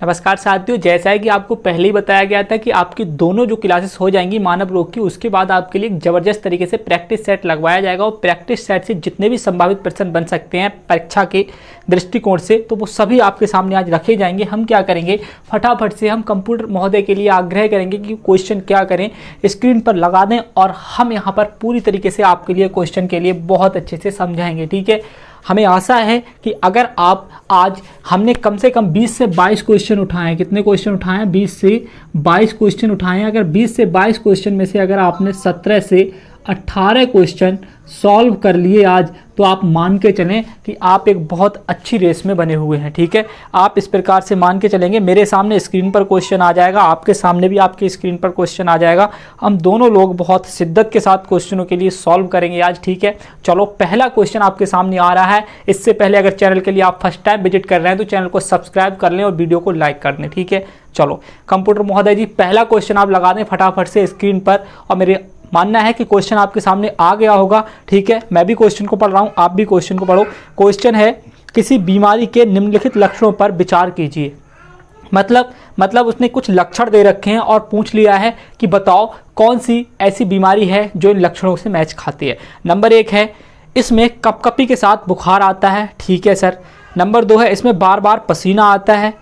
नमस्कार साथियों, जैसा है कि आपको पहले ही बताया गया था कि आपकी दोनों जो क्लासेस हो जाएंगी मानव रोग की, उसके बाद आपके लिए एक ज़बरदस्त तरीके से प्रैक्टिस सेट लगवाया जाएगा और प्रैक्टिस सेट से जितने भी संभावित प्रश्न बन सकते हैं परीक्षा के दृष्टिकोण से, तो वो सभी आपके सामने आज रखे जाएंगे। हम क्या करेंगे, फटाफट से हम कंप्यूटर महोदय के लिए आग्रह करेंगे कि क्वेश्चन क्या करें, स्क्रीन पर लगा दें और हम यहाँ पर पूरी तरीके से आपके लिए क्वेश्चन के लिए बहुत अच्छे से समझाएंगे। ठीक है, हमें आशा है कि अगर आप आज हमने कम से कम 20 से 22 क्वेश्चन उठाए हैं। कितने क्वेश्चन उठाए हैं? 20 से 22 क्वेश्चन उठाए हैं। अगर 20 से 22 क्वेश्चन में से अगर आपने 17 से 18 क्वेश्चन सॉल्व कर लिए आज, तो आप मान के चलें कि आप एक बहुत अच्छी रेस में बने हुए हैं। ठीक है, आप इस प्रकार से मान के चलेंगे। मेरे सामने स्क्रीन पर क्वेश्चन आ जाएगा, आपके सामने भी आपके स्क्रीन पर क्वेश्चन आ जाएगा। हम दोनों लोग बहुत शिद्दत के साथ क्वेश्चनों के लिए सॉल्व करेंगे आज। ठीक है, चलो पहला क्वेश्चन आपके सामने आ रहा है। इससे पहले अगर चैनल के लिए आप फर्स्ट टाइम विजिट कर रहे हैं तो चैनल को सब्सक्राइब कर लें और वीडियो को लाइक कर दें। ठीक है, चलो कंप्यूटर महोदय जी पहला क्वेश्चन आप लगा दें फटाफट से स्क्रीन पर, और मेरे मानना है कि क्वेश्चन आपके सामने आ गया होगा। ठीक है, मैं भी क्वेश्चन को पढ़ रहा हूं, आप भी क्वेश्चन को पढ़ो। क्वेश्चन है, किसी बीमारी के निम्नलिखित लक्षणों पर विचार कीजिए। मतलब उसने कुछ लक्षण दे रखे हैं और पूछ लिया है कि बताओ कौन सी ऐसी बीमारी है जो इन लक्षणों से मैच खाती है। नंबर 1 है, इसमें कपकपी के साथ बुखार आता है। ठीक है सर। नंबर 2 है, इसमें बार बार पसीना आता है।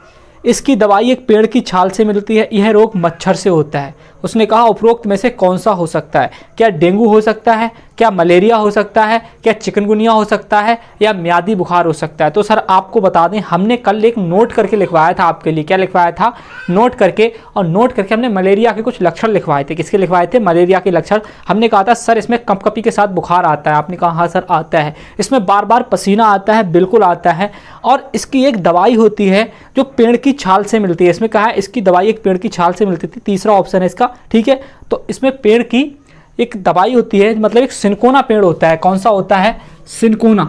इसकी दवाई एक पेड़ की छाल से मिलती है। यह रोग मच्छर से होता है। उसने कहा उपरोक्त में से कौन सा हो सकता है? क्या डेंगू हो सकता है, क्या मलेरिया हो सकता है, क्या चिकनगुनिया हो सकता है, या म्यादी बुखार हो सकता है? तो सर आपको बता दें, हमने कल एक नोट करके लिखवाया था आपके लिए। क्या लिखवाया था? नोट करके। और नोट करके हमने मलेरिया के कुछ लक्षण लिखवाए थे। किसके लिखवाए थे? मलेरिया के लक्षण। हमने कहा था सर इसमें कपकपी के साथ बुखार आता है। आपने कहा हाँ सर आता है। इसमें बार बार पसीना आता है। बिल्कुल आता है। और इसकी एक दवाई होती है जो पेड़ की छाल से मिलती है। इसमें कहा है इसकी दवाई एक पेड़ की छाल से मिलती थी। तीसरा ऑप्शन है इसका। ठीक है, तो इसमें पेड़ की एक दवाई होती है, मतलब एक सिनकोना पेड़ होता है। कौन सा होता है? सिनकोना।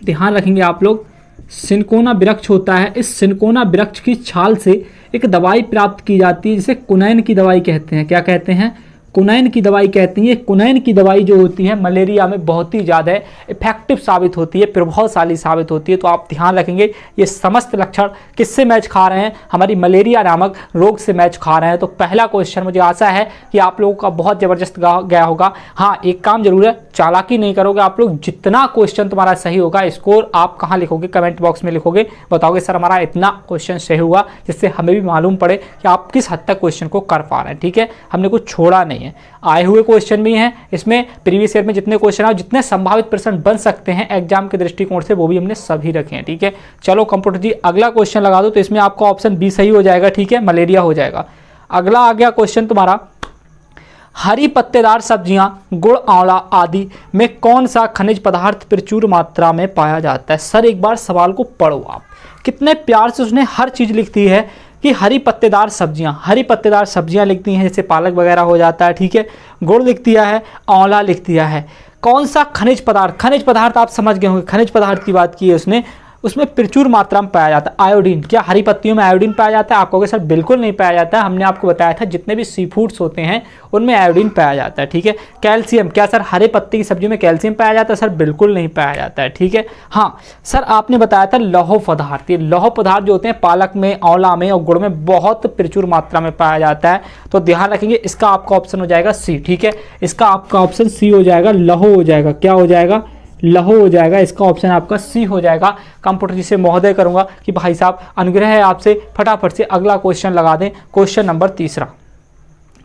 ध्यान रखेंगे आप लोग, सिनकोना वृक्ष होता है। इस सिनकोना वृक्ष की छाल से एक दवाई प्राप्त की जाती है जिसे कुनैन की दवाई कहते हैं। क्या कहते हैं? कुनैन की दवाई कहती है। कुनैन की दवाई जो होती है मलेरिया में बहुत ही ज़्यादा इफेक्टिव साबित होती है, प्रभावशाली साबित होती है। तो आप ध्यान रखेंगे ये समस्त लक्षण किससे मैच खा रहे हैं? हमारी मलेरिया नामक रोग से मैच खा रहे हैं। तो पहला क्वेश्चन मुझे आशा है कि आप लोगों का बहुत ज़बरदस्त गया होगा। हाँ, एक काम जरूर है, चालाकी नहीं करोगे आप लोग। जितना क्वेश्चन तुम्हारा सही होगा, स्कोर आप कहाँ लिखोगे? कमेंट बॉक्स में लिखोगे, बताओगे सर हमारा इतना क्वेश्चन सही हुआ, जिससे हमें भी मालूम पड़े कि आप किस हद तक क्वेश्चन को कर पा रहे हैं। ठीक है, हमने कुछ छोड़ा नहीं है। आए हुए क्वेश्चन भी हैं इसमें, प्रीवियस ईयर में जितने क्वेश्चन आए, जितने संभावित प्रश्न बन सकते हैं एग्जाम के दृष्टिकोण से, वो भी हमने सभी रखे हैं। ठीक है, चलो कंप्यूटर जी अगला क्वेश्चन लगा दो। तो इसमें आपका ऑप्शन बी सही हो जाएगा। ठीक है, मलेरिया हो जाएगा। अगला आ गया क्वेश्चन तुम्हारा, हरी पत्तेदार सब्जियां, गुड़, आंवला आदि में कौन सा खनिज पदार्थ प्रचुर मात्रा में पाया जाता है? सर एक बार सवाल को पढ़ो आप। कितने प्यार से उसने हर चीज लिख दी है कि हरी पत्तेदार सब्जियां लिख दी हैं, जैसे पालक वगैरह हो जाता है। ठीक है, गुड़ लिख दिया है, आंवला लिख दिया है। कौन सा खनिज पदार्थ आप समझ गए होंगे। खनिज पदार्थ की बात की है उसने, उसमें प्रचुर मात्रा में पाया जाता है आयोडीन। क्या हरी पत्तियों में आयोडीन पाया जाता है? आप कहोगे सर बिल्कुल नहीं पाया जाता है। हमने आपको बताया था जितने भी सी फूड्स होते हैं उनमें आयोडीन पाया जाता है। ठीक है, कैल्शियम, क्या सर हरे पत्ते की सब्जियों में कैल्शियम पाया जाता है? सर बिल्कुल नहीं पाया जाता है। ठीक है, हाँ सर आपने बताया था लौह पदार्थ। ये लौह पदार्थ जो होते हैं पालक में, आंवला में और गुड़ में बहुत प्रचुर मात्रा में पाया जाता है। तो ध्यान रखेंगे, इसका आपका ऑप्शन हो जाएगा सी। ठीक है, इसका आपका ऑप्शन सी हो जाएगा, लौह हो जाएगा। क्या हो जाएगा? लहो हो जाएगा। इसका ऑप्शन आपका सी हो जाएगा। कंप्यूटर जी से महोदय करूंगा कि भाई साहब अनुग्रह है आपसे, फटाफट से अगला क्वेश्चन लगा दें। क्वेश्चन नंबर तीसरा।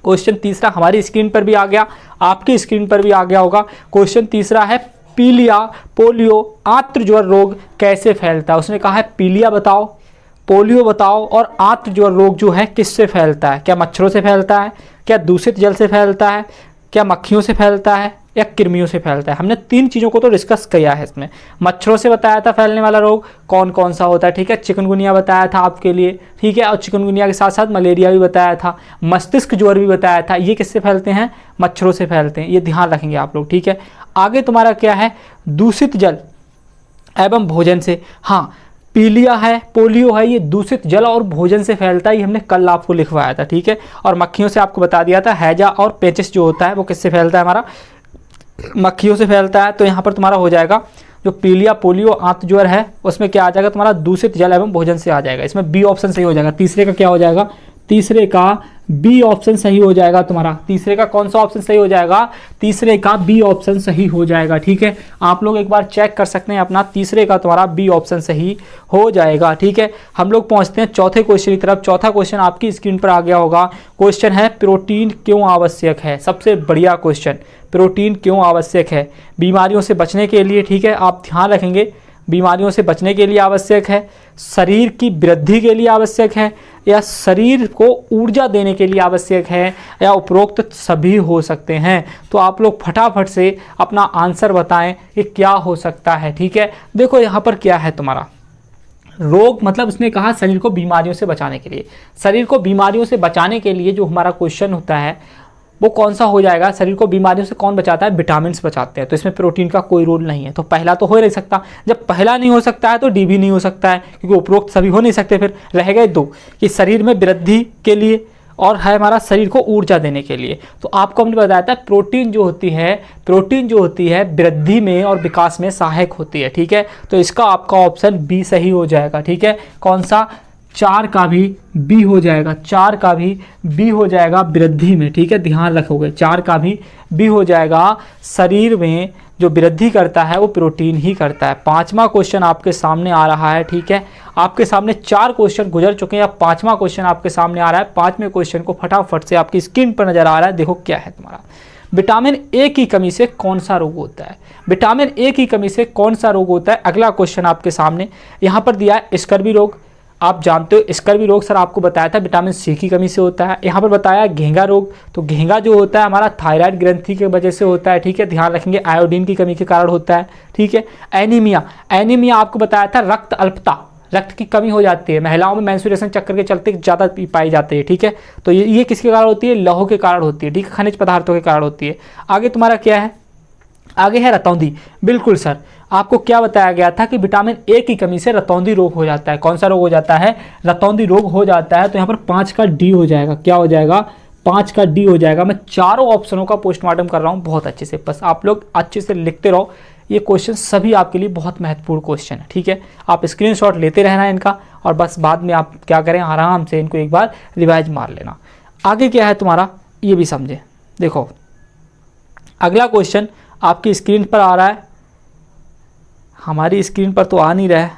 क्वेश्चन तीसरा हमारी स्क्रीन पर भी आ गया, आपकी स्क्रीन पर भी आ गया होगा। क्वेश्चन तीसरा है, पीलिया, पोलियो, आंत्र ज्वर रोग कैसे फैलता है? उसने कहा है पीलिया बताओ, पोलियो बताओ और आंत्र ज्वर रोग जो है किससे फैलता है? क्या मच्छरों से फैलता है, क्या दूषित जल से फैलता है, क्या मक्खियों से फैलता है, या कृमियों से फैलता है? हमने 3 चीज़ों को तो डिस्कस किया है इसमें। मच्छरों से बताया था फैलने वाला रोग कौन कौन सा होता है। ठीक है, चिकनगुनिया बताया था आपके लिए। ठीक है, और चिकनगुनिया के साथ साथ मलेरिया भी बताया था, मस्तिष्क ज्वर भी बताया था। ये किससे फैलते हैं? मच्छरों से फैलते हैं। ये ध्यान रखेंगे आप लोग। ठीक है, आगे तुम्हारा क्या है? दूषित जल एवं भोजन से। हाँ, पीलिया है, पोलियो है, ये दूषित जल और भोजन से फैलता है। ये हमने कल आपको लिखवाया था। ठीक है, और मक्खियों से आपको बता दिया था। हैजा और पेचिस जो होता है वो किससे फैलता है? हमारा मक्खियों से फैलता है। तो यहाँ पर तुम्हारा हो जाएगा जो पीलिया पोलियो आंत ज्वर है उसमें क्या आ जाएगा तुम्हारा दूषित जल एवं भोजन से आ जाएगा। इसमें बी ऑप्शन सही हो जाएगा। तीसरे का क्या हो जाएगा, तीसरे का बी ऑप्शन सही हो जाएगा तुम्हारा। तीसरे का कौन सा ऑप्शन सही हो जाएगा, तीसरे का बी ऑप्शन सही हो जाएगा। ठीक है, आप लोग एक बार चेक कर सकते हैं अपना, तीसरे का तुम्हारा बी ऑप्शन सही हो जाएगा। ठीक है, हम लोग पहुंचते हैं चौथे क्वेश्चन की तरफ। चौथा क्वेश्चन आपकी स्क्रीन पर आ गया होगा। क्वेश्चन है प्रोटीन क्यों आवश्यक है। सबसे बढ़िया क्वेश्चन, प्रोटीन क्यों आवश्यक है बीमारियों से बचने के लिए। ठीक है, आप ध्यान रखेंगे, बीमारियों से बचने के लिए आवश्यक है, शरीर की वृद्धि के लिए आवश्यक है, या शरीर को ऊर्जा देने के लिए आवश्यक है, या उपरोक्त सभी हो सकते हैं। तो आप लोग फटाफट से अपना आंसर बताएं कि क्या हो सकता है। ठीक है, देखो यहाँ पर क्या है तुम्हारा रोग, मतलब उसने कहा शरीर को बीमारियों से बचाने के लिए। शरीर को बीमारियों से बचाने के लिए जो हमारा क्वेश्चन होता है वो कौन सा हो जाएगा, शरीर को बीमारियों से कौन बचाता है, विटामिन बचाते हैं। तो इसमें प्रोटीन का कोई रोल नहीं है, तो पहला तो हो नहीं सकता। जब पहला नहीं हो सकता है तो डी भी नहीं हो सकता है, क्योंकि उपरोक्त सभी हो नहीं सकते। फिर रह गए दो कि शरीर में वृद्धि के लिए और है हमारा शरीर को ऊर्जा देने के लिए। तो आपको हमने बताया था प्रोटीन जो होती है वृद्धि में और विकास में सहायक होती है। ठीक है, तो इसका आपका ऑप्शन बी सही हो जाएगा। ठीक है, कौन सा, 4 का भी बी हो जाएगा, 4 का भी बी हो जाएगा वृद्धि में। ठीक है, ध्यान रखोगे 4 का भी बी हो जाएगा। शरीर में जो वृद्धि करता है वो प्रोटीन ही करता है। पांचवा क्वेश्चन आपके सामने आ रहा है। ठीक है, आपके सामने 4 क्वेश्चन गुजर चुके हैं, अब पांचवा क्वेश्चन आपके सामने आ रहा है। पांचवें क्वेश्चन को फटाफट से आपकी स्क्रीन पर नजर आ रहा है। देखो क्या है तुम्हारा, विटामिन ए की कमी से कौन सा रोग होता है। विटामिन ए की कमी से कौन सा रोग होता है, अगला क्वेश्चन आपके सामने यहाँ पर दिया है। स्कर्वी रोग, आप जानते हो स्कर्वी रोग सर आपको बताया था विटामिन सी की कमी से होता है। यहाँ पर बताया घेंगा रोग, तो घेंगा जो होता है हमारा थायराइड ग्रंथि की वजह से होता है। ठीक है, ध्यान रखेंगे आयोडीन की कमी के कारण होता है। ठीक है, एनीमिया, एनीमिया आपको बताया था रक्त अल्पता, रक्त की कमी हो जाती है महिलाओं में, मेंस्ट्रुएशन चक्कर के चलते ज़्यादा पाई जाती है। ठीक है, तो ये किसके कारण होती है, लौह के कारण होती है। ठीक है, खनिज पदार्थों के कारण होती है। आगे तुम्हारा क्या है, आगे है रतौंधी। बिल्कुल सर, आपको क्या बताया गया था कि विटामिन ए की कमी से रतौंधी रोग हो जाता है। कौन सा रोग हो जाता है, रतौंधी रोग हो जाता है। तो यहाँ पर 5 का डी हो जाएगा। क्या हो जाएगा, 5 का डी हो जाएगा। मैं चारों ऑप्शनों का पोस्टमार्टम कर रहा हूँ बहुत अच्छे से, बस आप लोग अच्छे से लिखते रहो। ये क्वेश्चन सभी आपके लिए बहुत महत्वपूर्ण क्वेश्चन है। ठीक है, आप स्क्रीनशॉट लेते रहना है इनका, और बस बाद में आप क्या करें, आराम से इनको एक बार रिवाइज मार लेना। आगे क्या है तुम्हारा, ये भी समझे। देखो अगला क्वेश्चन आपकी स्क्रीन पर आ रहा है, हमारी स्क्रीन पर तो आ नहीं रहा है,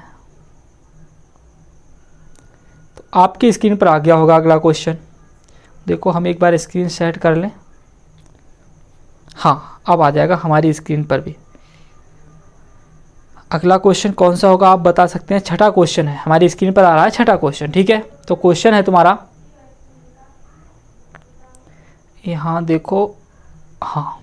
तो आपकी स्क्रीन पर आ गया होगा अगला क्वेश्चन। देखो हम एक बार स्क्रीन सेट कर लें, हाँ अब आ जाएगा हमारी स्क्रीन पर भी। अगला क्वेश्चन कौन सा होगा आप बता सकते हैं, छठा क्वेश्चन है, हमारी स्क्रीन पर आ रहा है छठा क्वेश्चन। ठीक है, तो क्वेश्चन है तुम्हारा यहाँ देखो, हाँ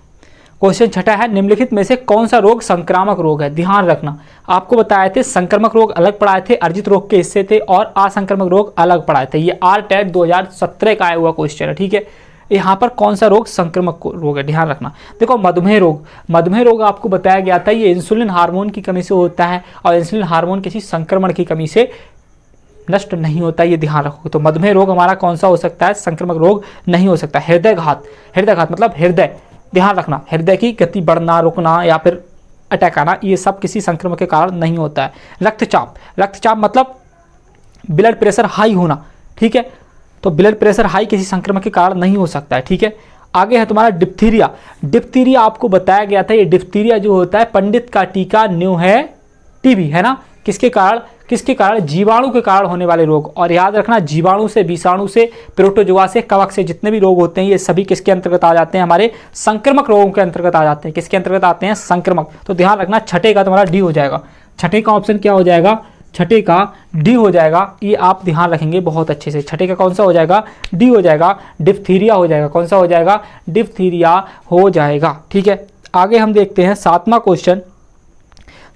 क्वेश्चन छठा है, निम्नलिखित में से कौन सा रोग संक्रामक रोग है। ध्यान रखना, आपको बताए थे संक्रामक रोग अलग पढ़ाए थे, अर्जित रोग के हिस्से थे, और असंक्रामक रोग अलग पढ़ाए थे। ये RTET 2017 का आया हुआ क्वेश्चन है। ठीक है, यहाँ पर कौन सा रोग संक्रामक रोग है, ध्यान रखना। देखो मधुमेह रोग, मधुमेह रोग आपको बताया गया था ये इंसुलिन हार्मोन की कमी से होता है, और इंसुलिन हार्मोन किसी संक्रमण की कमी से नष्ट नहीं होता, ये ध्यान रखो। तो मधुमेह रोग हमारा कौन सा हो सकता है, संक्रामक रोग नहीं हो सकता। हृदयघात, हृदयघात मतलब हृदय, ध्यान रखना, हृदय की गति बढ़ना रुकना या फिर अटैक आना, ये सब किसी संक्रमण के कारण नहीं होता है। रक्तचाप, रक्तचाप मतलब ब्लड प्रेशर हाई होना। ठीक है, तो ब्लड प्रेशर हाई किसी संक्रमण के कारण नहीं हो सकता है। ठीक है, आगे है तुम्हारा डिप्थीरिया। डिप्थीरिया आपको बताया गया था, ये डिप्थीरिया जो होता है पंडित का टीका न्यू है टीबी, है ना, किसके कारण, किसके कारण, जीवाणु के कारण होने वाले रोग। और याद रखना जीवाणु से, विषाणु से, प्रोटोजोआ से, कवक से जितने भी रोग होते हैं ये सभी किसके अंतर्गत आ जाते हैं, हमारे संक्रमक रोगों के अंतर्गत आ जाते हैं। किसके अंतर्गत आते हैं, संक्रमक। तो ध्यान रखना छठे का तुम्हारा डी हो जाएगा, छठे का ऑप्शन क्या हो जाएगा, छठे का डी हो जाएगा। ये आप ध्यान रखेंगे बहुत अच्छे से, छठे का कौन सा हो जाएगा, डी हो जाएगा, डिप्थीरिया हो जाएगा। कौन सा हो जाएगा, डिप्थीरिया हो जाएगा। ठीक है, आगे हम देखते हैं सातवां क्वेश्चन।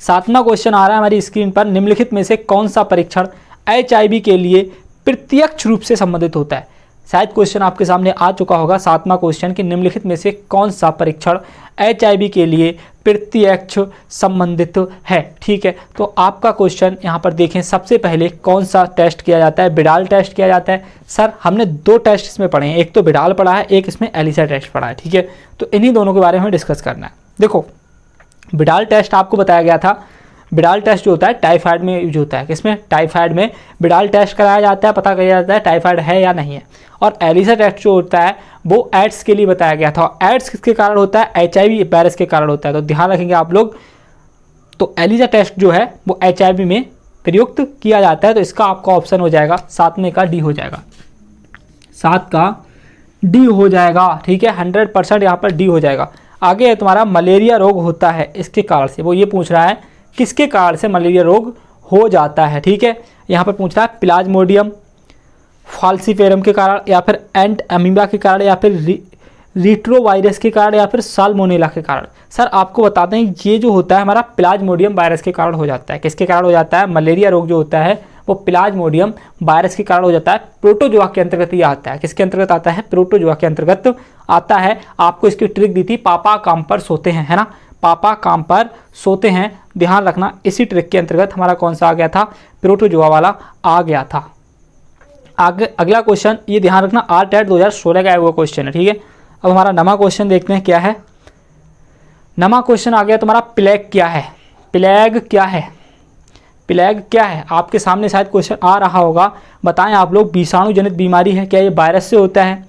सातवां क्वेश्चन आ रहा है हमारी स्क्रीन पर, निम्नलिखित में से कौन सा परीक्षण HIV के लिए प्रत्यक्ष रूप से संबंधित होता है। शायद क्वेश्चन आपके सामने आ चुका होगा सातवां क्वेश्चन कि निम्नलिखित में से कौन सा परीक्षण HIV के लिए प्रत्यक्ष संबंधित है। ठीक है, तो आपका क्वेश्चन यहाँ पर देखें, सबसे पहले कौन सा टेस्ट किया जाता है, बिडाल टेस्ट किया जाता है। सर हमने 2 टेस्ट इसमें पढ़े हैं, एक तो बिडाल पढ़ा है, एक इसमें एलिसा टेस्ट पढ़ा है। ठीक है, तो इन्हीं दोनों के बारे में डिस्कस करना है। देखो बिडाल टेस्ट आपको बताया गया था बिडाल टेस्ट जो होता है टाइफाइड में यूज होता है। किसमें? टाइफाइड में बिडाल टेस्ट कराया जाता है, पता किया जाता है टाइफाइड है या नहीं है। और एलिसा टेस्ट जो होता है वो एड्स के लिए बताया गया था। एड्स किसके कारण होता है? HIV वायरस के कारण होता है। तो ध्यान रखेंगे आप लोग। तो एलिसा टेस्ट जो है वो HIV में प्रयुक्त किया जाता है। तो इसका आपका ऑप्शन हो जाएगा 7 में का डी हो जाएगा, 7 का डी हो जाएगा। ठीक है, 100% यहाँ पर डी हो जाएगा। आगे है तुम्हारा मलेरिया रोग होता है इसके कारण से। वो ये पूछ रहा है किसके कारण से मलेरिया रोग हो जाता है। ठीक है, यहाँ पर पूछ रहा है प्लाज्मोडियम फाल्सीफेरम के कारण, या फिर एंट अमीबा के कारण, या फिर रिट्रोवायरस के कारण, या फिर साल्मोनेला के कारण। सर आपको बताते हैं ये जो होता है हमारा प्लाज्मोडियम वायरस के कारण हो जाता है। किसके कारण हो जाता है? मलेरिया रोग जो होता है वो प्लाज्मोडियम वायरस के कारण हो जाता है। प्रोटोजोआ के अंतर्गत ये आता है। किसके अंतर्गत आता है? प्रोटोजोआ के अंतर्गत आता है। आपको इसकी ट्रिक दी थी, पापा काम पर सोते हैं, है ना, पापा काम पर सोते हैं। ध्यान रखना इसी ट्रिक के अंतर्गत हमारा कौन सा आ गया था? प्रोटोजोआ वाला आ गया था। आगे अगला क्वेश्चन ये ध्यान रखना, RTET 2016 का आया हुआ क्वेश्चन है। ठीक है, अब हमारा नमा क्वेश्चन देखते हैं क्या है। नमा क्वेश्चन आ गया तुम्हारा, प्लेग क्या है? प्लेग क्या है? प्लेग क्या है? आपके सामने शायद क्वेश्चन आ रहा होगा। बताएं आप लोग, विषाणु जनित बीमारी है, क्या ये वायरस से होता है,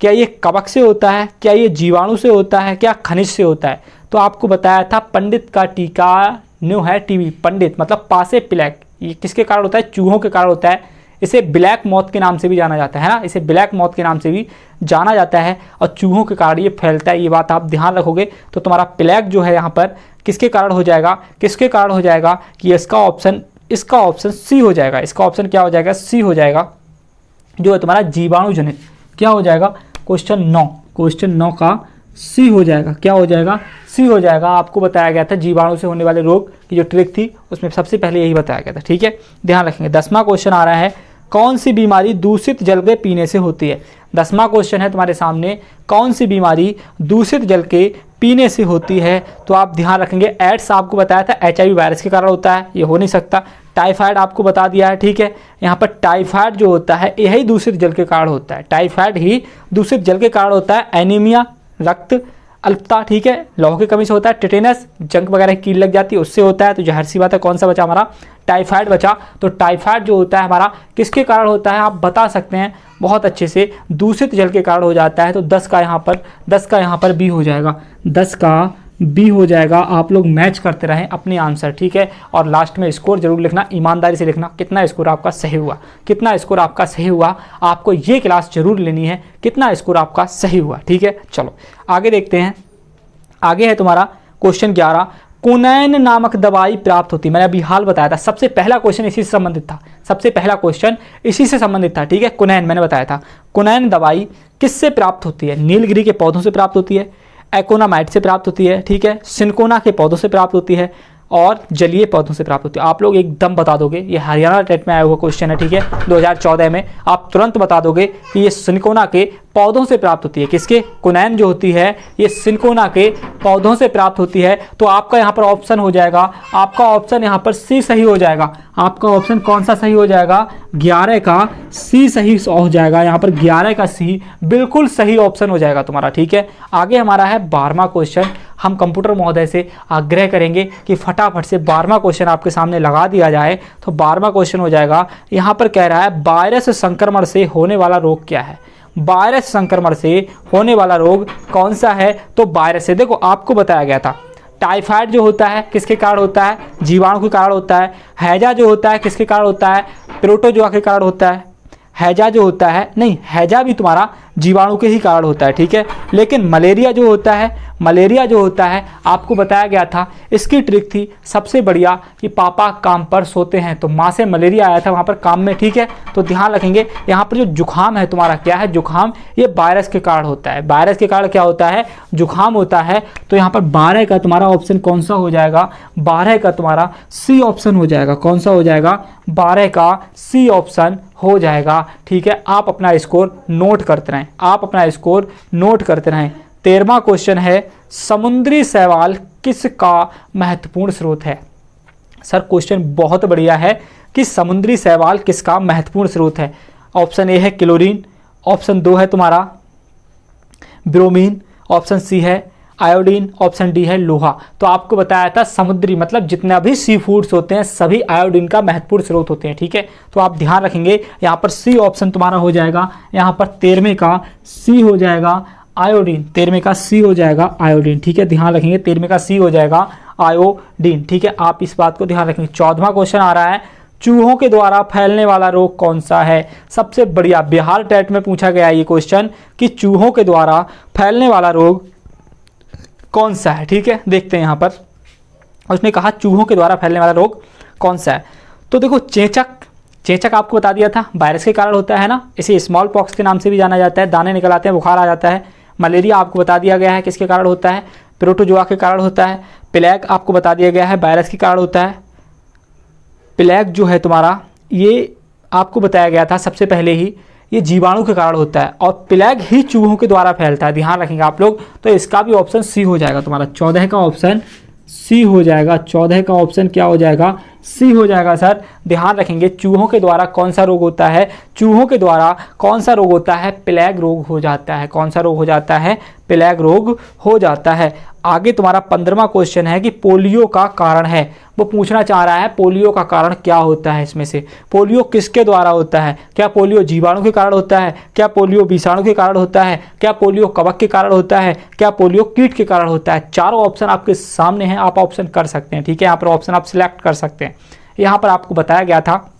क्या ये कवक से होता है, क्या ये जीवाणु से होता है, क्या खनिज से होता है? तो आपको बताया था पंडित का टीका न्यू है टीबी। पंडित मतलब पासे प्लेग, ये किसके कारण होता है? चूहों के कारण होता है। इसे ब्लैक मौत के नाम से भी जाना जाता है ना, इसे ब्लैक मौत के नाम से भी जाना जाता है, और चूहों के कारण ये फैलता है। ये बात आप ध्यान रखोगे तो तुम्हारा प्लेग जो है यहाँ पर किसके कारण हो जाएगा? किसके कारण हो जाएगा कि इसका ऑप्शन सी हो जाएगा। इसका ऑप्शन क्या हो जाएगा? सी हो जाएगा, जो है तुम्हारा जीवाणु जनित। क्या हो जाएगा? क्वेश्चन 9 का सी हो जाएगा। क्या हो जाएगा? सी हो जाएगा। आपको बताया गया था जीवाणु से होने वाले रोग की जो ट्रिक थी उसमें सबसे पहले यही बताया गया था। ठीक है, ध्यान रखेंगे। 10वां क्वेश्चन आ रहा है, कौन सी बीमारी दूषित जल के पीने से होती है? 10वां क्वेश्चन है तुम्हारे सामने, कौन सी बीमारी दूषित जल के पीने से होती है? तो आप ध्यान रखेंगे, एड्स आपको बताया था HIV वायरस के कारण होता है, ये हो नहीं सकता। टाइफाइड आपको बता दिया है। ठीक है, यहाँ पर टाइफाइड जो होता है यही दूषित जल के कारण होता है। टाइफाइड ही दूषित जल के कारण होता है। एनीमिया रक्त अल्पता, ठीक है, लौह की कमी से होता है। टेटेनस जंक वगैरह कील लग जाती है उससे होता है। तो जाहिर सी बात है कौन सा बचा हमारा? टाइफाइड बचा। तो टाइफाइड जो होता है हमारा किसके कारण होता है? आप बता सकते हैं बहुत अच्छे से, दूषित जल के कारण हो जाता है। तो 10 का यहाँ पर बी हो जाएगा, 10 का बी हो जाएगा। आप लोग मैच करते रहें अपने आंसर। ठीक है, और लास्ट में स्कोर जरूर लिखना, ईमानदारी से लिखना, कितना स्कोर आपका सही हुआ, कितना स्कोर आपका सही हुआ। आपको ये क्लास जरूर लेनी है, कितना स्कोर आपका सही हुआ। ठीक है, चलो आगे देखते हैं। आगे है तुम्हारा क्वेश्चन 11, कुनैन नामक दवाई प्राप्त होती है। मैंने अभी हाल बताया था, सबसे पहला क्वेश्चन इसी से संबंधित था, सबसे पहला क्वेश्चन इसी से संबंधित था। ठीक है, कुनैन मैंने बताया था। कुनैन दवाई किससे प्राप्त होती है? नीलगिरी के पौधों से प्राप्त होती है, एकोनामाइट से प्राप्त होती है, ठीक है, सिनकोना के पौधों से प्राप्त होती है, और जलीय पौधों से प्राप्त होती है। आप लोग एकदम बता दोगे, ये हरियाणा टेट में आया हुआ क्वेश्चन है। ठीक है, 2014 में आप तुरंत बता दोगे कि ये सिनकोना के पौधों से प्राप्त होती है। किसके? कुनैन जो होती है ये सिनकोना के पौधों से प्राप्त होती है। तो आपका यहाँ पर ऑप्शन हो जाएगा, आपका ऑप्शन यहाँ पर सी सही हो जाएगा। आपका ऑप्शन कौन सा सही हो जाएगा? 11 का सी सही हो जाएगा। यहाँ पर 11 का सी बिल्कुल सही ऑप्शन हो जाएगा तुम्हारा। ठीक है, आगे हमारा है 12वां क्वेश्चन। हम कंप्यूटर महोदय से आग्रह करेंगे कि फटाफट से 12वां क्वेश्चन आपके सामने लगा दिया जाए। तो 12वां क्वेश्चन हो जाएगा, यहाँ पर कह रहा है वायरस संक्रमण से होने वाला रोग क्या है? वायरस संक्रमण से होने वाला रोग कौन सा है? तो वायरस से, देखो आपको बताया गया था टाइफाइड जो होता है किसके कारण होता है? जीवाणु के कारण होता है। हैजा जो होता है किसके कारण होता है? प्रोटोजोआ के कारण होता है। हैजा जो होता है, नहीं, हैजा भी तुम्हारा जीवाणु के ही कारण होता है। ठीक है, लेकिन मलेरिया जो होता है आपको बताया गया था, इसकी ट्रिक थी सबसे बढ़िया कि पापा काम पर सोते हैं। तो माँ से मलेरिया आया था वहाँ पर काम में। ठीक है, तो ध्यान रखेंगे यहाँ पर जो जुखाम है तुम्हारा, क्या है? जुखाम ये वायरस के कारण होता है। वायरस के कारण क्या होता है? जुखाम होता है। तो यहाँ पर 12 का तुम्हारा ऑप्शन कौन सा हो जाएगा? 12 का तुम्हारा सी ऑप्शन हो जाएगा। कौन सा हो जाएगा? 12 का सी ऑप्शन हो जाएगा। ठीक है, आप अपना स्कोर नोट करते रहें, आप अपना स्कोर नोट करते रहें। 13वां क्वेश्चन है, समुद्री शैवाल किसका महत्वपूर्ण स्रोत है? सर क्वेश्चन बहुत बढ़िया है कि समुद्री शैवाल किसका महत्वपूर्ण स्रोत है। ऑप्शन ए है क्लोरीन, ऑप्शन 2 है तुम्हारा ब्रोमीन, ऑप्शन सी है आयोडीन, ऑप्शन डी है लोहा। तो आपको बताया था समुद्री मतलब जितना भी सी फूड्स होते हैं सभी आयोडीन का महत्वपूर्ण स्रोत होते हैं, ठीक है। तो आप ध्यान रखेंगे यहाँ पर सी ऑप्शन तुम्हारा हो जाएगा, यहाँ पर 13वें का सी हो जाएगा आयोडीन, 13वें का सी हो जाएगा आयोडीन, ठीक है। ध्यान रखेंगे 13वें का सी हो जाएगा आयोडीन, ठीक है। आप इस बात को ध्यान रखेंगे। 14वां क्वेश्चन आ रहा है, चूहों के द्वारा फैलने वाला रोग कौन सा है। सबसे बढ़िया बिहार टेट में पूछा गया ये क्वेश्चन कि चूहों के द्वारा फैलने वाला रोग कौन सा है, ठीक है। देखते हैं यहाँ पर उसने कहा चूहों के द्वारा फैलने वाला रोग कौन सा है। तो देखो चेचक आपको बता दिया था वायरस के कारण होता है ना, इसे स्मॉल पॉक्स के नाम से भी जाना जाता है, दाने निकल आते हैं, बुखार आ जाता है। मलेरिया आपको बता दिया गया है किसके कारण होता है, प्रोटोजोआ के कारण होता है। प्लेग आपको बता दिया गया है वायरस के कारण होता है। प्लेग जो है तुम्हारा ये आपको बताया गया था सबसे पहले ही, ये जीवाणु के कारण होता है और प्लेग ही चूहों के द्वारा फैलता है, ध्यान रखेंगे आप लोग। तो इसका भी ऑप्शन सी हो जाएगा तुम्हारा, 14 का ऑप्शन सी हो जाएगा। 14 का ऑप्शन क्या हो जाएगा, सी हो जाएगा सर। ध्यान रखेंगे चूहों के द्वारा कौन सा रोग होता है, चूहों के द्वारा कौन सा रोग होता है, प्लेग रोग हो जाता है। कौन सा रोग हो जाता है, प्लेग रोग हो जाता है। आगे तुम्हारा 15वां क्वेश्चन है कि पोलियो का कारण है, वो पूछना चाह रहा है पोलियो का कारण क्या होता है। इसमें से पोलियो किसके द्वारा होता है, क्या पोलियो जीवाणु के कारण होता है, क्या पोलियो विषाणु के कारण होता है, क्या पोलियो कवक के कारण होता है, क्या पोलियो कीट के कारण होता है। चारों ऑप्शन आपके सामने हैं, आप ऑप्शन कर सकते हैं, ठीक है। यहाँ पर ऑप्शन आप सिलेक्ट कर सकते हैं। यहाँ पर आपको बताया गया था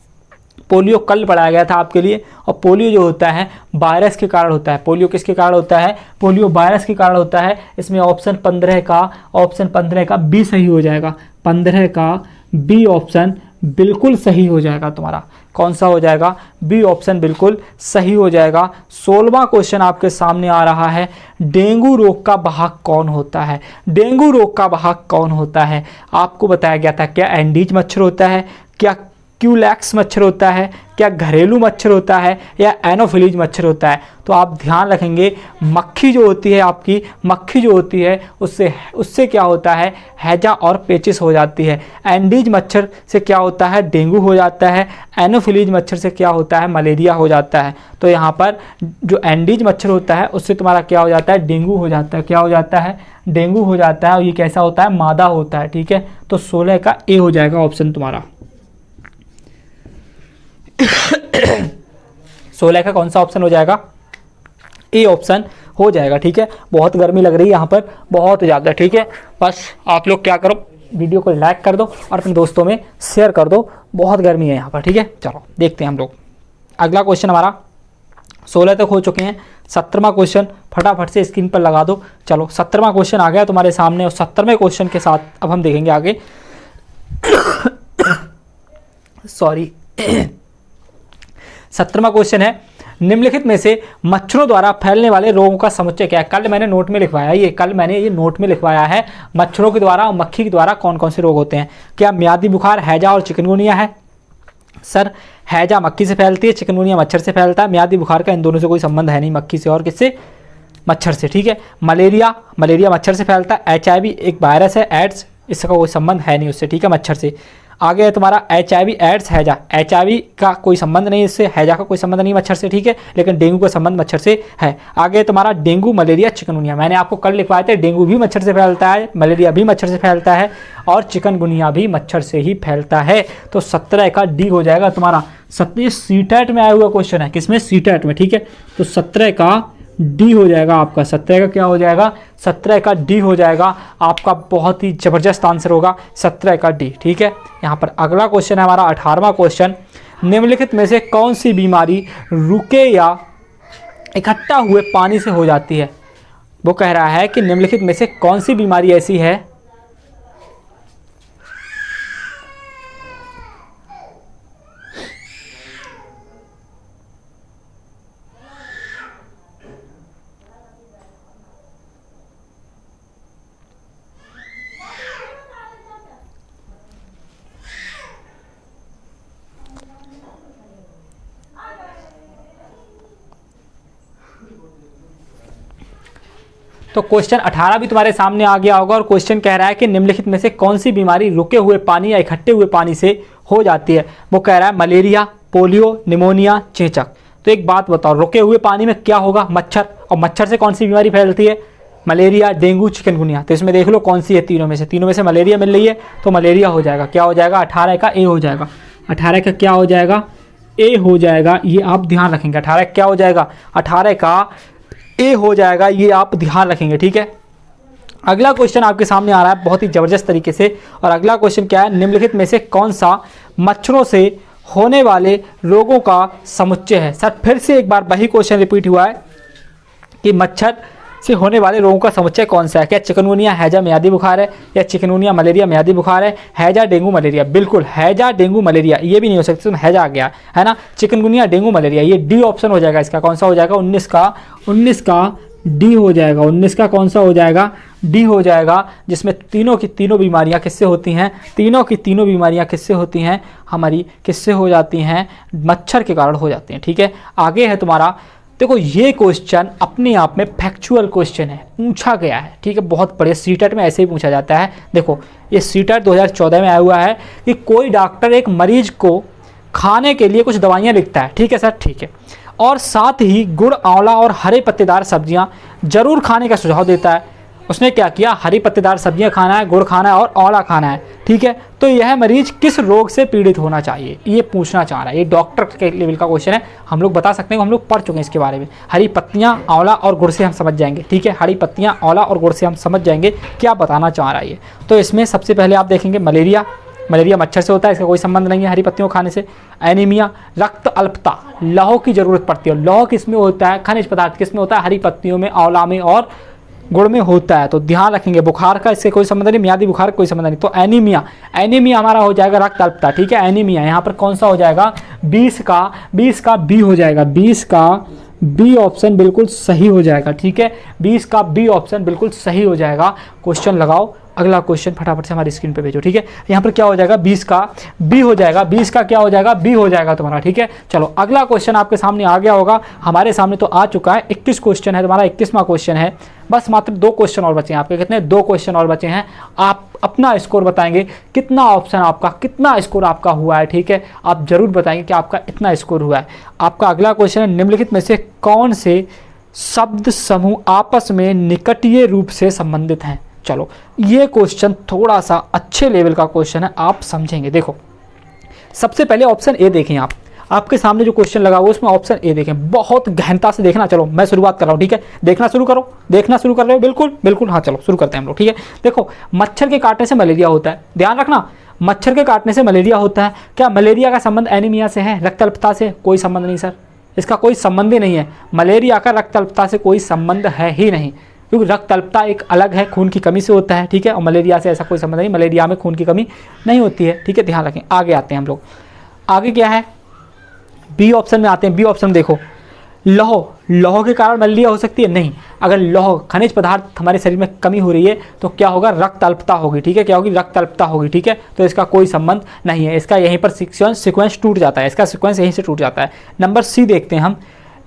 पोलियो कल पढ़ाया गया था आपके लिए, और पोलियो जो होता है वायरस के कारण होता है। पोलियो किसके कारण होता है, पोलियो वायरस के कारण होता है। इसमें ऑप्शन 15 का बी सही हो जाएगा, 15 का बी ऑप्शन बिल्कुल सही हो जाएगा तुम्हारा। कौन सा हो जाएगा, बी ऑप्शन बिल्कुल सही हो जाएगा। 16वां क्वेश्चन आपके सामने आ रहा है, डेंगू रोग का वाहक कौन होता है। डेंगू रोग का वाहक कौन होता है, आपको बताया गया था क्या एंडीज मच्छर होता है, क्या क्यूलैक्स मच्छर होता है, क्या घरेलू मच्छर होता है, या एनोफिलीज मच्छर होता है। तो आप ध्यान रखेंगे मक्खी जो होती है आपकी, मक्खी जो होती है उससे क्या होता है, हैजा और पेचिस हो जाती है। एंडीज मच्छर से क्या होता है, डेंगू हो जाता है। एनोफिलीज मच्छर से क्या होता है, मलेरिया हो जाता है। तो यहाँ पर जो एंडीज मच्छर होता है उससे तुम्हारा क्या हो जाता है, डेंगू हो जाता है। क्या हो जाता है, डेंगू हो जाता है। और ये कैसा होता है, मादा होता है, ठीक है। तो 16 का ए हो जाएगा ऑप्शन तुम्हारा। 16 का कौन सा ऑप्शन हो जाएगा, ए ऑप्शन हो जाएगा, ठीक है। बहुत गर्मी लग रही है यहाँ पर, बहुत ज़्यादा, ठीक है। बस आप लोग क्या करो, वीडियो को लाइक कर दो और अपने दोस्तों में शेयर कर दो, बहुत गर्मी है यहाँ पर, ठीक है। चलो देखते हैं हम लोग अगला क्वेश्चन हमारा। 16 तक हो चुके हैं, 17वां क्वेश्चन फटाफट से स्क्रीन पर लगा दो। चलो 17वां क्वेश्चन आ गया तुम्हारे सामने, और 17वें क्वेश्चन के साथ अब हम देखेंगे आगे। सॉरी 17वां क्वेश्चन है, निम्नलिखित में से मच्छरों द्वारा फैलने वाले रोगों का समुच्चय क्या है। कल मैंने नोट में लिखवाया ये नोट में लिखवाया है, मच्छरों के द्वारा और मक्खी के द्वारा कौन कौन से रोग होते हैं। क्या म्यादी बुखार, हैजा और चिकनगुनिया है। सर हैजा मक्खी से फैलती है, चिकनगुनिया मच्छर से फैलता है। म्यादी बुखार का इन दोनों से कोई संबंध है नहीं, मक्खी से और किससे, मच्छर से, ठीक है। मलेरिया मच्छर से फैलता है। HIV एक वायरस है, एड्स, इसका कोई संबंध है नहीं उससे, ठीक है, मच्छर से। आगे है तुम्हारा HIV एड्स हैजा, HIV का कोई संबंध नहीं इससे, हैजा का कोई संबंध नहीं मच्छर से, ठीक है। लेकिन डेंगू का संबंध मच्छर से है। आगे है तुम्हारा डेंगू, मलेरिया, चिकनगुनिया। मैंने आपको कल लिखवाए थे, डेंगू भी मच्छर से फैलता है, मलेरिया भी मच्छर से फैलता है, और चिकनगुनिया भी मच्छर से ही फैलता है। तो 17 का डी हो जाएगा तुम्हारा। 17 सीटेट में आया हुआ क्वेश्चन है, किसमें, सीटेट में, ठीक है। तो 17 का डी हो जाएगा आपका। 17 का क्या हो जाएगा, 17 का डी हो जाएगा आपका। बहुत ही जबरदस्त आंसर होगा 17 का डी, ठीक है। यहाँ पर अगला क्वेश्चन है हमारा 18वां क्वेश्चन, निम्नलिखित में से कौन सी बीमारी रुके या इकट्ठा हुए पानी से हो जाती है। वो कह रहा है कि निम्नलिखित में से कौन सी बीमारी ऐसी है तो क्वेश्चन 18 भी तुम्हारे सामने आ गया होगा, और क्वेश्चन कह रहा है कि निम्नलिखित में से कौन सी बीमारी रुके हुए पानी या इकट्ठे हुए पानी से हो जाती है। वो कह रहा है मलेरिया, पोलियो, निमोनिया, चेचक। तो एक बात बताओ, रुके हुए पानी में क्या होगा, मच्छर। और मच्छर से कौन सी बीमारी फैलती है, मलेरिया, डेंगू, चिकनगुनिया। तो इसमें देख लो कौन सी है तीनों में से। तीनों में से मलेरिया मिल रही है तो मलेरिया हो जाएगा। क्या हो जाएगा? 18 का ए हो जाएगा। 18 का क्या हो जाएगा? ए हो जाएगा। ये आप ध्यान रखेंगे। 18 क्या हो जाएगा? 18 का ए हो जाएगा। ये आप ध्यान रखेंगे, ठीक है। अगला क्वेश्चन आपके सामने आ रहा है बहुत ही ज़बरदस्त तरीके से। और अगला क्वेश्चन क्या है? निम्नलिखित में से कौन सा मच्छरों से होने वाले रोगों का समुच्चय है? सर फिर से एक बार वही क्वेश्चन रिपीट हुआ है कि मच्छर से होने वाले रोगों का समुच्चय कौन सा है? क्या चिकनगुनिया, हैजा, मियादी बुखार है, या चिकनगुनिया, मलेरिया, मियादी बुखार है, हैजा, डेंगू, मलेरिया? बिल्कुल हैजा, डेंगू, मलेरिया। ये भी नहीं हो सकता, तो हैजा आ गया है ना। चिकनगुनिया, डेंगू, मलेरिया, ये डी ऑप्शन हो जाएगा इसका। कौन सा हो जाएगा? 19 का डी हो जाएगा। 19 का कौन सा हो जाएगा? डी हो जाएगा, जिसमें तीनों की तीनों बीमारियां किससे होती हैं? तीनों की तीनों बीमारियां किससे होती हैं? हमारी किससे हो जाती हैं? मच्छर के कारण हो जाती हैं, ठीक है। आगे है तुम्हारा, देखो ये क्वेश्चन अपने आप में फैक्चुअल क्वेश्चन है, पूछा गया है, ठीक है। बहुत बड़े सीटेट में ऐसे ही पूछा जाता है। देखो ये सीटेट 2014 में आया हुआ है कि कोई डॉक्टर एक मरीज को खाने के लिए कुछ दवाइयाँ लिखता है, ठीक है सर, ठीक है, और साथ ही गुड़, आंवला और हरे पत्तेदार सब्जियां जरूर खाने का सुझाव देता है। उसने क्या किया? हरी पत्तेदार सब्जियां खाना है, गुड़ खाना है और आंवला खाना है, ठीक है। तो यह मरीज किस रोग से पीड़ित होना चाहिए? ये पूछना चाह रहा है। ये डॉक्टर के लेवल का क्वेश्चन है। हम लोग बता सकते हैं, हम लोग पढ़ चुके हैं इसके बारे में। हरी पत्तियां, आंवला और गुड़ से हम समझ जाएंगे, ठीक है। हरी पत्तियां, आंवला और गुड़ से हम समझ जाएंगे क्या बताना चाह रहा है ये। तो इसमें सबसे पहले आप देखेंगे मलेरिया। मलेरिया मच्छर से होता है, इसका कोई संबंध नहीं है हरी पत्तियों खाने से। एनीमिया, रक्त अल्पता, लौह की जरूरत पड़ती है। लौह किसमें होता है? खनिज पदार्थ किसमें होता है? हरी पत्तियों में, आंवला में और गुड़ में होता है। तो ध्यान रखेंगे। बुखार का इससे कोई संबंध नहीं, मियादी बुखार का कोई संबंध नहीं। तो एनीमिया, एनीमिया हमारा हो जाएगा रक्त अल्पता, ठीक है। एनीमिया यहाँ पर कौन सा हो जाएगा? 20 का बी हो जाएगा। 20 का बी ऑप्शन बिल्कुल सही हो जाएगा, ठीक है। 20 का बी ऑप्शन बिल्कुल सही हो जाएगा। क्वेश्चन लगाओ। अगला क्वेश्चन फटाफट से हमारी स्क्रीन पे भेजो, ठीक है। यहाँ पर क्या हो जाएगा? 20 का बी हो जाएगा। 20 का क्या हो जाएगा? बी हो जाएगा तुम्हारा, ठीक है। चलो अगला क्वेश्चन आपके सामने आ गया होगा, हमारे सामने तो आ चुका है। 21 क्वेश्चन है तुम्हारा, 21वां क्वेश्चन है। बस मात्र 2 क्वेश्चन और बचे हैं आपके। कितने? 2 क्वेश्चन और बचे हैं। आप अपना स्कोर बताएंगे, कितना ऑप्शन आपका, कितना स्कोर आपका हुआ है, ठीक है। आप जरूर बताएंगे कि आपका इतना स्कोर हुआ है। आपका अगला क्वेश्चन है, निम्नलिखित में से कौन से शब्द समूह आपस में निकटीय रूप से संबंधित हैं? चलो ये क्वेश्चन थोड़ा सा अच्छे लेवल का क्वेश्चन है, आप समझेंगे। देखो सबसे पहले ऑप्शन ए देखें। आप आपके सामने जो क्वेश्चन लगा हुआ है उसमें ऑप्शन ए देखें, बहुत गहनता से देखना। चलो मैं शुरुआत कर रहा हूँ, ठीक है। देखना शुरू करो, देखना शुरू कर रहे हो? बिल्कुल बिल्कुल, हाँ चलो शुरू करते हैं हम लोग, ठीक है। देखो मच्छर के काटने से मलेरिया होता है, ध्यान रखना। मच्छर के काटने से मलेरिया होता है। क्या मलेरिया का संबंध एनीमिया से है, रक्त अल्पता से? कोई संबंध नहीं सर, इसका कोई संबंध ही नहीं है। मलेरिया का रक्त अल्पता से कोई संबंध है ही नहीं, क्योंकि रक्त अल्पता एक अलग है, खून की कमी से होता है, ठीक है। और मलेरिया से ऐसा कोई संबंध नहीं, मलेरिया में खून की कमी नहीं होती है, ठीक है। ध्यान रखें। आगे आते हैं हम लोग। आगे क्या है? बी ऑप्शन में आते हैं। बी ऑप्शन देखो, लौह, लौह के कारण मलेरिया हो सकती है? नहीं। अगर लौह, खनिज पदार्थ हमारे शरीर में कमी हो रही है तो क्या होगा? रक्त अल्पता होगी, ठीक है। क्या होगी? रक्त अल्पता होगी, ठीक है। तो इसका कोई संबंध नहीं है। इसका यहीं पर सीक्वेंस टूट जाता है, इसका सीक्वेंस यहीं से टूट जाता है। नंबर सी देखते हैं हम।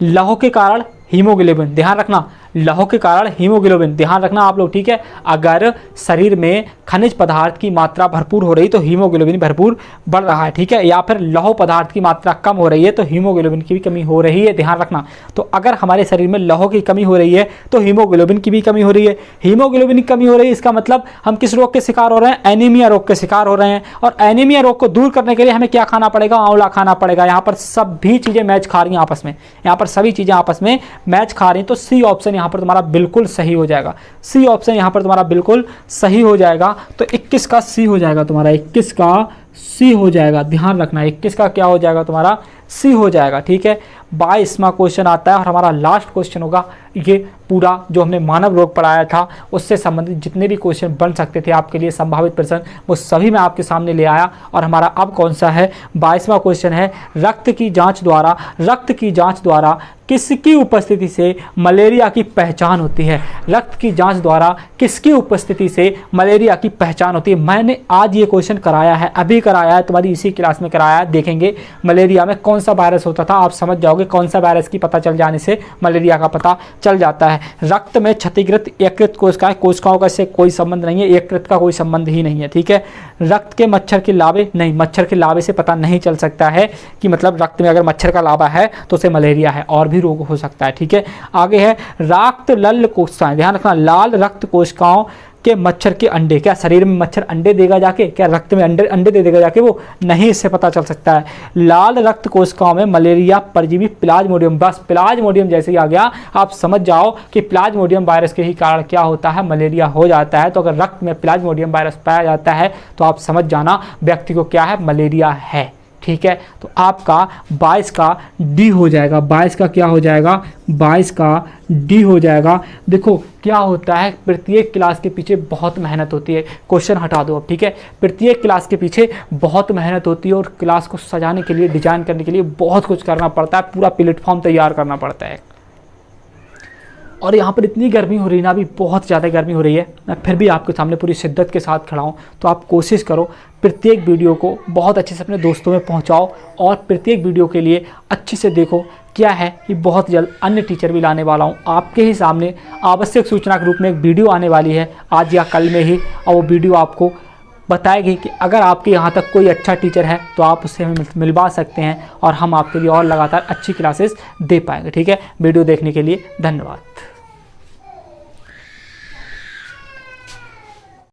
लौह के कारण हीमोग्लोबिन, ध्यान रखना। लौह के कारण हीमोग्लोबिन, ध्यान रखना आप लोग, ठीक है। अगर शरीर में खनिज पदार्थ की मात्रा भरपूर हो रही तो हीमोग्लोबिन भरपूर बढ़ रहा है, ठीक है। या फिर लौह पदार्थ की मात्रा कम हो रही है तो हीमोग्लोबिन की भी कमी हो रही है, ध्यान रखना। तो अगर हमारे शरीर में लौह की कमी हो रही है तो हीमोग्लोबिन की भी कमी हो रही है। हीमोग्लोबिन की कमी हो रही है, इसका मतलब हम किस रोग के शिकार हो रहे हैं? एनीमिया रोग के शिकार हो रहे हैं। और एनीमिया रोग को दूर करने के लिए हमें क्या खाना पड़ेगा? आंवला खाना पड़ेगा। यहाँ पर सभी चीजें मैच खा रही हैं आपस में, यहाँ पर सभी चीजें आपस में मैच खा रही हैं। तो सी ऑप्शन यहाँ पर तुम्हारा बिल्कुल सही हो जाएगा। सी ऑप्शन यहाँ पर तुम्हारा बिल्कुल सही हो जाएगा। तो 21 का सी हो जाएगा तुम्हारा, 21 का सी हो जाएगा, ध्यान रखना। 21 का क्या हो जाएगा तुम्हारा? सी हो जाएगा, ठीक है। 22वां क्वेश्चन आता है और हमारा लास्ट क्वेश्चन होगा। ये पूरा जो हमने मानव रोग पढ़ाया था उससे संबंधित जितने भी क्वेश्चन बन सकते थे आपके लिए संभावित प्रश्न, वो सभी मैं आपके सामने ले आया। और हमारा अब कौन सा है? 22वां क्वेश्चन है, रक्त की जांच द्वारा किसकी उपस्थिति से मलेरिया की पहचान होती है? रक्त की जांच द्वारा किसकी उपस्थिति से मलेरिया की पहचान होती है? मैंने आज ये क्वेश्चन कराया है, अभी कराया है, तुम्हारी इसी क्लास में कराया है। देखेंगे मलेरिया में कौन कौन सा वायरस होता था, आप समझ जाओगे कौन सा वायरस की पता चल जाने से मलेरिया का पता चल जाता है। रक्त में क्षतिग्रस्त यकृत कोशिकाएं, कोशिकाओं का इससे कोई संबंध नहीं है, यकृत का कोई संबंध ही नहीं है, ठीक है। रक्त के मच्छर के लावे, नहीं, मच्छर के लावे से पता नहीं चल सकता है कि मतलब रक्त में अगर मच्छर का लावा है तो उसे मलेरिया है, और भी रोग हो सकता है, ठीक है। आगे है रक्त लल कोशिकाएं, ध्यान रखना, लाल रक्त कोशिकाओं के मच्छर के अंडे, क्या शरीर में मच्छर अंडे देगा जाके, क्या रक्त में अंडे दे देगा जाके, वो नहीं, इससे पता चल सकता है। लाल रक्त कोशिकाओं में मलेरिया परजीवी प्लाज्मोडियम, बस प्लाज्मोडियम जैसे ही आ गया आप समझ जाओ कि प्लाज्मोडियम वायरस के ही कारण क्या होता है, मलेरिया हो जाता है। तो अगर रक्त में प्लाज्मोडियम वायरस पाया जाता है तो आप समझ जाना व्यक्ति को क्या है, मलेरिया है, ठीक है। तो आपका 22 का डी हो जाएगा, 22 का क्या हो जाएगा, 22 का डी हो जाएगा। देखो क्या होता है, प्रत्येक क्लास के पीछे बहुत मेहनत होती है, क्वेश्चन हटा दो अब, ठीक है। प्रत्येक क्लास के पीछे बहुत मेहनत होती है और क्लास को सजाने के लिए, डिजाइन करने के लिए बहुत कुछ करना पड़ता है, पूरा प्लेटफॉर्म तैयार करना पड़ता है। और यहाँ पर इतनी गर्मी हो रही है ना, अभी बहुत ज़्यादा गर्मी हो रही है, मैं फिर भी आपके सामने पूरी शिद्दत के साथ खड़ा हूँ। तो आप कोशिश करो प्रत्येक वीडियो को बहुत अच्छे से अपने दोस्तों में पहुँचाओ, और प्रत्येक वीडियो के लिए अच्छे से देखो। क्या है कि बहुत जल्द अन्य टीचर भी लाने वाला हूँ आपके ही सामने, आवश्यक सूचना के रूप में एक वीडियो आने वाली है आज या कल में ही, और वो वीडियो आपको बताएगी कि अगर आपके यहाँ तक कोई अच्छा टीचर है तो आप उससे हमें मिलवा सकते हैं, और हम आपके लिए और लगातार अच्छी क्लासेस दे पाएंगे, ठीक है। वीडियो देखने के लिए धन्यवाद।